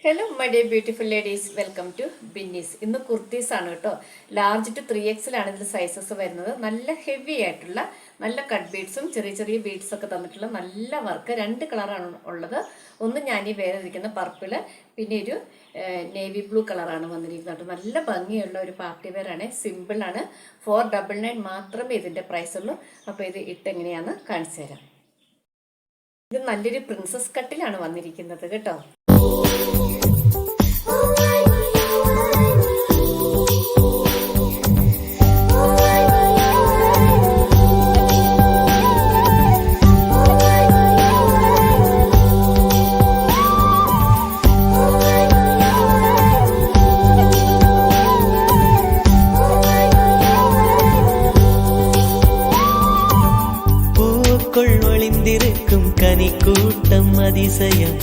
Hello my dear beautiful ladies, welcome to Binnies. ഇന്ന് കുർത്തീസ് ആണ് കേട്ടോ. ലാർജ് ടു 3XL ആണ് ഇതിൽ സൈസസ് വരുന്നത്. നല്ല ഹെവി ആയിട്ടുള്ള നല്ല കട്ട് ബീഡ്സും ചെറിയ ചെറിയ ബീഡ്സ് ഒക്കെ തന്നിട്ടുള്ള നല്ല വർക്ക്. 2 കളറാണ് ഉള്ളത്. ഒന്ന് ഞാൻ ഈ വേറെ ഇരിക്കുന്ന പർപ്പിള്, പിന്നെ ഒരു നേവി ബ്ലൂ കളറാണ് വന്നിരിക്കുന്നത്. നല്ല ഭംഗിയുള്ള ഒരു പാർട്ടി വെയർ ആണ്. സിമ്പിൾ ആണ്. 499 മാത്രമേ ഇതിൻ്റെ പ്രൈസ് ഉള്ളൂ. അപ്പോൾ ഇത് ഇട്ടെങ്ങനെയാണെന്ന് കാണിച്ചു തരാം. ഇത് നല്ലൊരു പ്രിൻസസ് കട്ടിലാണ് വന്നിരിക്കുന്നത് കേട്ടോ. ஒளிந்திருக்கும் கனிக்கூட்டம் அதிசயம்